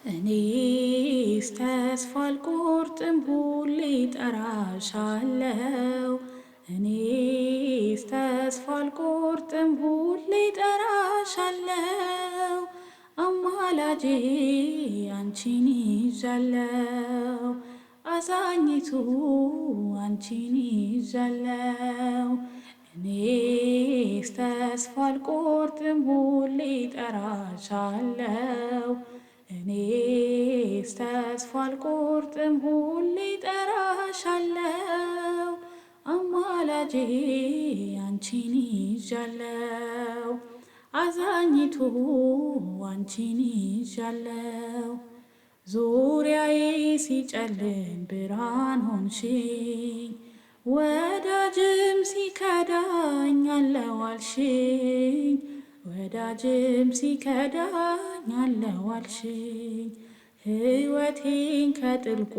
እኔስ ተስፋ አልቆርጥም ሁሌ እጠራሻለሁ። እኔስ ተስፋ አልቆርጥም ሁሌ እጠራሻለሁ። አማላጄ አንቺን ይዣለሁ፣ አዛኝቱ አንቺን ይዣለሁ። እኔስ ተስፋ አልቆርጥም ሁሌ እጠራሻለሁ። እኔስ ተስፋ አልቆርጥም ሁሌ እጠራሻለሁ። አማላጄ አንቺን ይዣለሁ፣ አዛኝቱ አንቺን ይዣለሁ። ዙሪያዬ ሲጨልም ብርሃን ሆንሽኝ፣ ወዳጅም ሲከዳኝ አለው አልሽኝ። ወዳጅም ሲከዳኝ አለው አልሽኝ። ሕይወቴን ከጥልቁ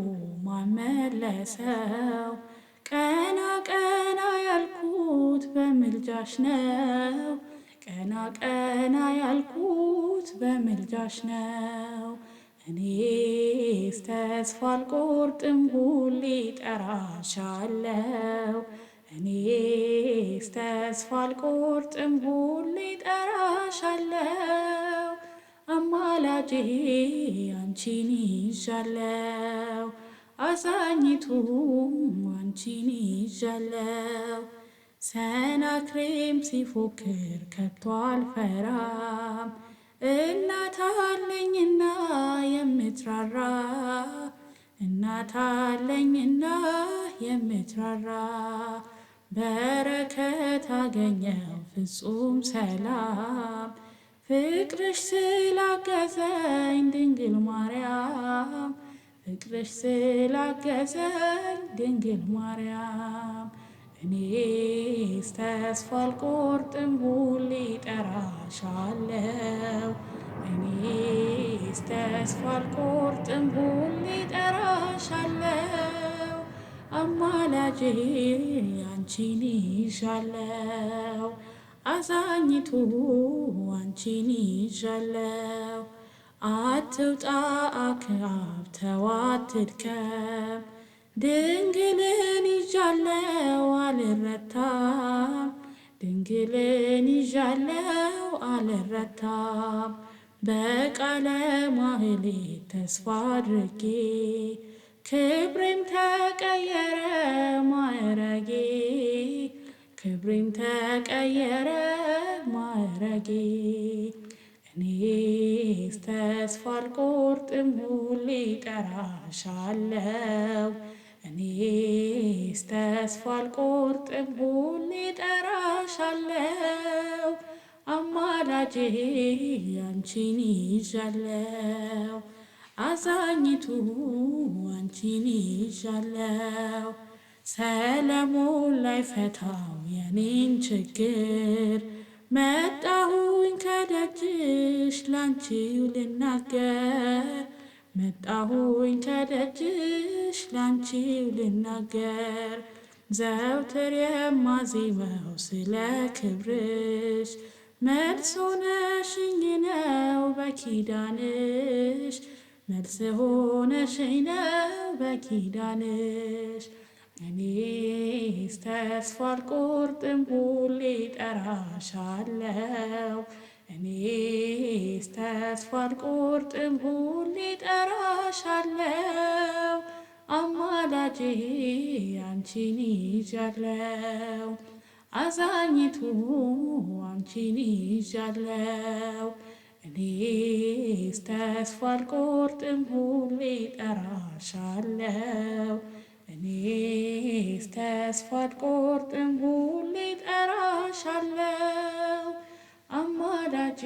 ማን መለሰው? ቀና ቀና ያልኩት በምልጃሽ ነው። ቀና ቀና ያልኩት በምልጃሽ ነው። እኔስ ተስፋ አልቆርጥም ሁሌ እጠራሻለሁ። እኔስ ተስፋ አልቆርጥም ሁሌ እጠራሻለሁ። አማላጄ አንቺን ይዣለሁ፣ አዛኝቱ አንቺን ይዣለሁ። ሰናክሬም ሲፎክር ከቶ አልፈራም፣ እናት አለኝና የምትራራ፣ እናት አለኝና የምትራራ። በረከት አገኘው ፍጹም ሰላም፣ ፍቅርሽ ስላገዘኝ ድንግል ማርያም፣ ፍቅርሽ ስላገዘኝ ድንግል ማርያም። እኔስ ተስፋ አልቆርጥም ሁሌ እጠራሻለሁ። እኔስ ተስፋ አልቆርጥም ሁሌ እጠራሻለሁ። አማላጄ አንቺን ይዣለሁ፣ አዛኝቱ አንቺን ይዣለሁ። አትውጣ አክዓብ ተው አትድከም፣ ድንግልን ይዣለሁ አልረታም። ድንግልን ይዣለሁ አልረታም። በቃለ ማህሌት ተስፋ አድርጌ ክብሬም ተቀየረ ማዕረጌ፣ ክብሬም ተቀየረ ማዕረጌ። እኔስ ተስፋ አልቆርጥም ሁሌ እጠራሻለሁ። እኔስ ተስፋ አልቆርጥም ሁሌ እጠራሻለሁ። አማላጄ አንቺን ይዣለሁ፣ አዛኝቱ አንቺን ይዣለሁ። ሰለሞን ላይ ፈታው የኔን ችግር፣ መጣሁኝ ከደጅሽ ላንቺው ልናገር። መጣሁኝ ከደጅሽ ላንቺው ልናገር። ዘውትር የማዜመው ስለ ክብርሽ፣ መልስ ሆነሽኝ ነው በኪዳንሽ። መልስ ሆነሽኝ ነው በኪዳንሽ። እኔስ ተስፋ አልቆርጥም ሁሌ እጠራሻለሁ። እኔስ ተስፋ አልቆርጥም ሁሌ እጠራሻለሁ። አማላጄ አንቺን ይዣለሁ፣ አዛኝቱ አንቺን ይዣለሁ። እኔስ ተስፋ አልቆርጥም ሁሌ እጠራሻለሁ። እኔስ ተስፋ አልቆርጥም ሁሌ እጠራሻለሁ። አማላጄ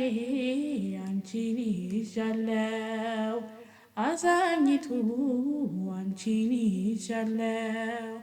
አንቺን ይዣለሁ፣ አዛኝቱ አንቺን ይዣለሁ።